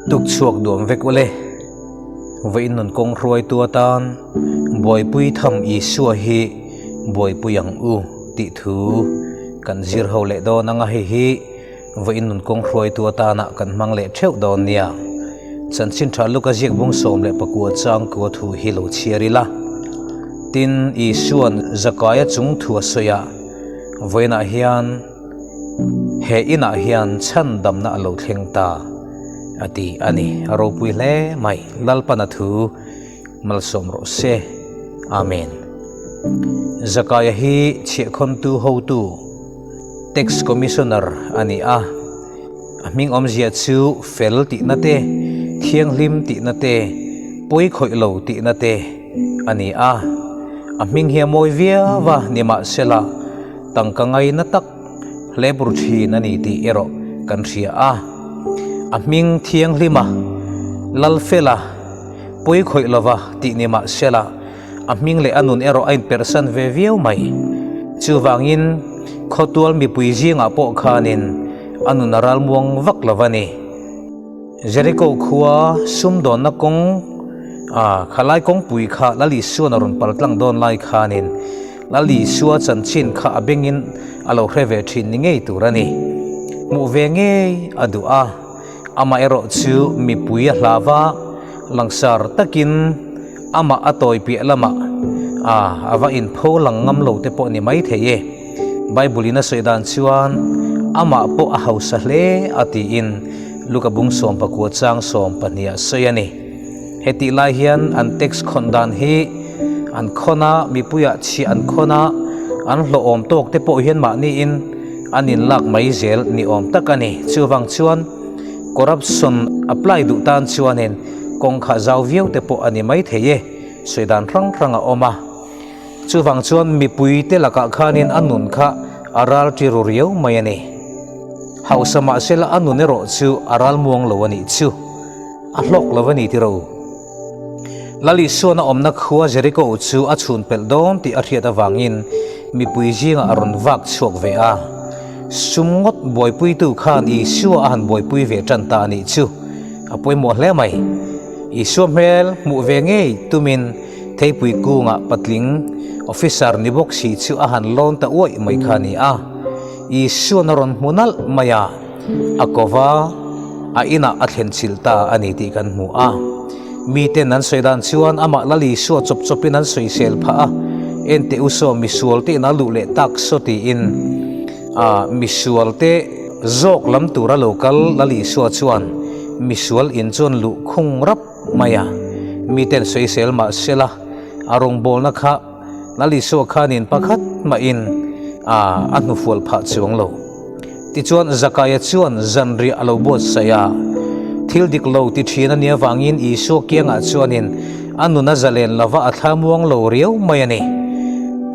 tuk chuak duam vek ole vậy nun kong ruai tua tan boy pui tham Isu hi boy puyang u ti thu kan zir ho le do nanga hi vậy nun kong ruai tua ta na kan mang le theu do nia chan chin tha luka jek bung som le pakua chang ko thu hi lo chiarila tin Isuan zakaya chung thua soya voina hian he ina hian chan dam na lo thleng ta ati ani aro pui le mai lalpana thu malsom ro se amen zakaya hi che khon tu ho tu tax commissioner ani a aming om zia chu fel ti na te thiang lim ti na te poi khoi lo ti na te ani a aming hi moi via wa nima sela tangkangai na tak lebur thi na ni ti ero kan ria a aming thiang lima lalfela poi khoi lova ti nima sela aming le anun ero ain person ve viau mai chuwangin khotual mi pui jinga po khanin anun aral muang vak lavani Jericho khuwa sumdon na kong khalai kong pui kha lali suan arun paltlang don lai khanin lali suwa chanchin kha abengin alo hreve thin ni ngei turani mu ve nge adua ama ero chu mi pui hlawa langsar takin ama atoi pi lama ava in pho langam lo te po ni mai theye bible ina soidan chuan ama po a hausa hle ati in lukabung som pakua chang som pania soyani heti lai hian an text khondan hi an khona mi puya chi an khona an hlo om tok te po hian ma ni in anin lak mai zel ni om takani chuwang chuan corruption apply du tan chuanin kong kha zaw viau te po ani mai theye soidan rang ranga oma chuwang chuan mi pui te laka khanin anun kha aral ti ro riau mai ani hausama sela anun ero chu aral muang lo ani chu a hlok lawani ti ro lali suana omna khuwa Jericho chu a chhun pel don ti a hriat awangin mi pui jinga aron vak chuak ve a sumngot boy pui tu khan Isu han boy pui ve tanta ni chu apoi mo hle mai Isu mel mu ve nge tumin thei pui ku nga patling officer ni bok si chu a han lon ta oi mai khani a Isu naron munal maya akova a ina athen chilta ani ti kan mu a mi te nan soidan chuan ama lali so chop chopin an soi sel pha a ente uso misual te na lu le tak so ti in misual te zok lam tura local lali so chuan misual in chon lu khung rap maya mi ten soi sel ma sela arong bol na kha lali so khanin pakhat ma in anu fual pha chuang lo ti chuan zakaya chuan zanri alo bot saya thil dik lo ti thina nia wangin Isu kianga chuanin anuna zalen lava athamuang lo riau mai ani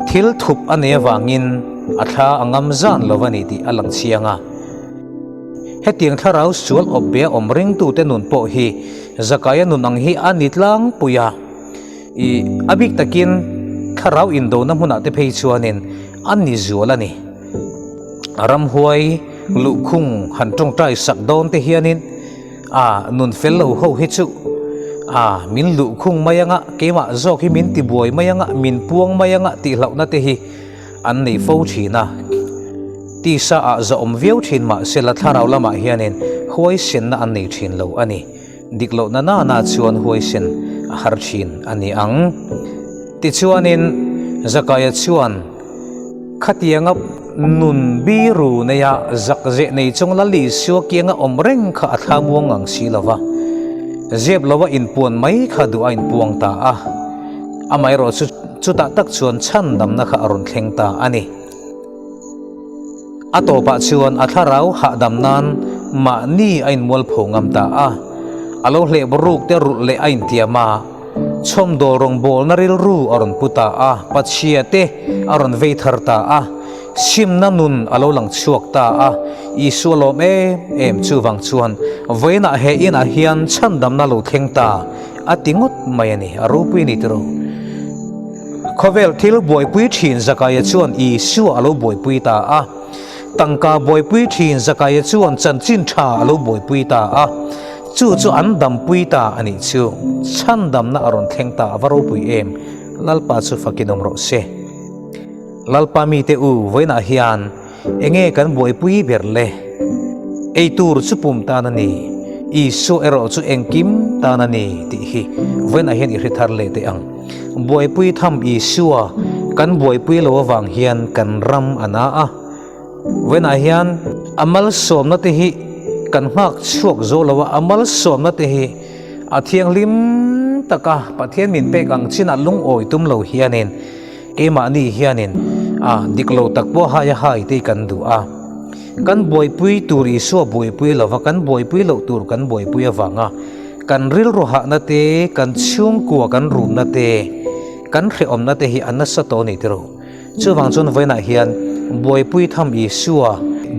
thil thup ane wangin atha angam zan lovani ti alang chianga hetiang tharau sual obbe omring tu te nun po hi zakaya nun ang hi anitlang puya abik takin tharau indo na huna te phei chuanin anni zualani aram huai lukhung hantong tai sak don te hianin nun fello ho hi chu min lu khung mayanga kema zok hi min ti buai mayanga min puang mayanga ti hlauna te hi an nei fo thina ti sa a za om viau thin ma sela tharau lama hianin huai sin na an nei thin lo ani diklo na na chuan huai sin a har thin ani ang ti chuanin zakaya chuan khatianga nun biru neya zakje nei chung lali sio kianga omreng kha athamuang ang silawa zeb lawa in puan mai kha du ain puang ta amai ro chu ta tak chuan chan dam na kha arun thleng ta ani atopa chuan atharau ha dam nan ma ni ain mol phongam ta alo hle boruk te ru le ain tiama chom do rong bol na ril ru aron puta pachia te aron veithar ta sim na nun alo lang chuak ta Isu lom em chuwang chuan voina he ina hian chandam na lo thleng ta atingot mai ani arupui ni tro khovel thil boy pui thin zakaya chuan Isu alo boy pui ta tangka boy pui thin zakaya chuan chanchin tha alo boy pui ta chu chu an dam pui ta ani chu chan dam na aron thleng ta avaro pui em lalpa chu fakinom ro se lalpa mi te u voina hian enge kan boi pui berle ei tur chu pum ta na ni isu ero chu engkim ta na ni ti hi voina hian i rithar le te ang boi pui tham isua kan boi pui lo wang hian kan ram ana a voina hian amal som na te hi kan hak chuak zo lawa amal som na te hi athiang lim taka pathian min pe kang china lung oi tum lo hianin ema ni hianin diklo takpo haya hai te kan du a kan boi pui turi so boi pui lawa kan boi pui lo tur kan boi pui awanga kan ril ro ha na te kan chung kwa kan ru na te kan hre om na te hi anasa to ni tro chuwang chon voina hian boi pui tham i suwa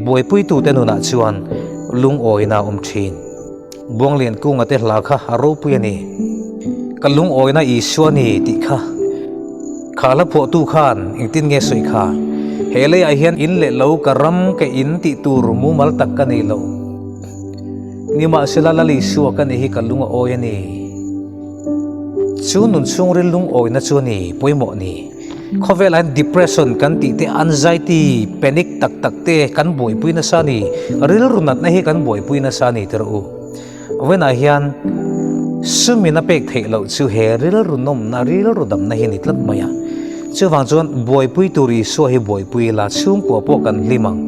boi pui tu te nu na chuan lung oi na thin buang lian ku nga te hla kha aro pui ani kalung oi na i suwa ni ti kha khala pho tu khan ingtin nge soi kha hele a hian in le lo karam ke in ti tur mu mal tak ka nei lo nima sila lali suwa ka ni hi kalung oi ani chu nun chung ril lung oi na chu ni poimo ni khovelan depression kan ti te anxiety panic tak tak te kan boi pui na sa ni ril runat na hi kan boi pui na sa ni ter u wena hian sumina pek thei lo chu he ril runom na ril rudam na hi ni tlat maya chu wang chuan boi pui turi so hi boi pui la chung ko po kan limang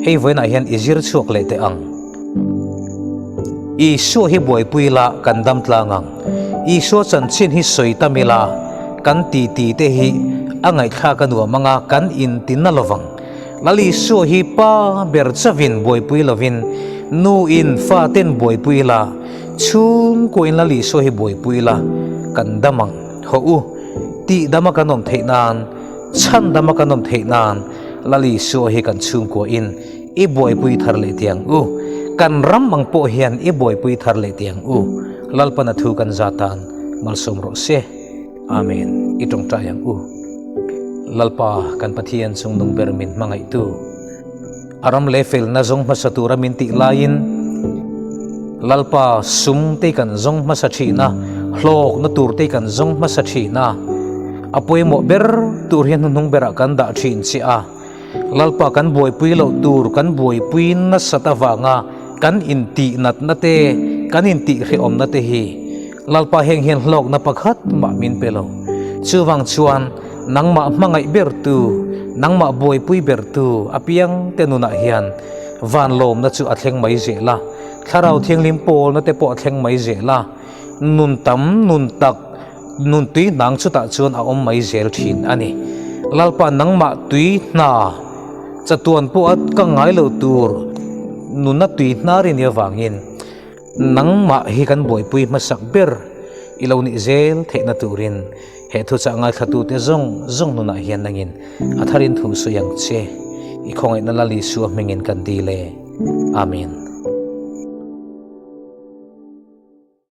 hei wena hian izir chuak le te ang i so hi boi pui la kan dam tlangang i so chan chin hi soi tamila kan ti te hi angai kha kanua manga kan in tin na lovang lali so hi pa ber chavin boi pui lovin nu in fa ten boi pui la chung ko in lali so hi boi pui la kan damang ho u ti dama kanom theinan chan dama kanom theinan lali so hi kan chung ko in i boi pui thar le tiang u kan ram mang po hian i boi pui thar le tiang u lalpana thu kan zatan malsom ro se amen itong tayang u lalpa kan pathian sung nung permin mangai tu aram level na zong masatura min ti lain lalpa sum te kan zong masathi na hlok na tur te kan zong masathi na apoi mo ber tur hian nung bera kan da thin chi a lalpa kan boi pui lo tur kan boi pui na satawa nga kan inti nat na te kan inti re om na te hi lalpa heng hian hlok na pakhat ma min pelo chuwang chuan nangma mangai ber tu nangma boi pui ber tu apiang tenuna hian van lom na chu athleng mai zela tharau thianglim pol na te po athleng mai zela nun tam nun tak nun tui nang chu ta chuan a om mai zel thin ani lalpa nangma tui na chatuan po at ka ngai lo tur nun na tui na rin ya wangin nangma hi kan boi pui masak ber ilo ni zel theina turin he thu cha ngai khatu te zong nuna hian nangin atharin thu su yang che i khongai na lali su mengin kan dile amen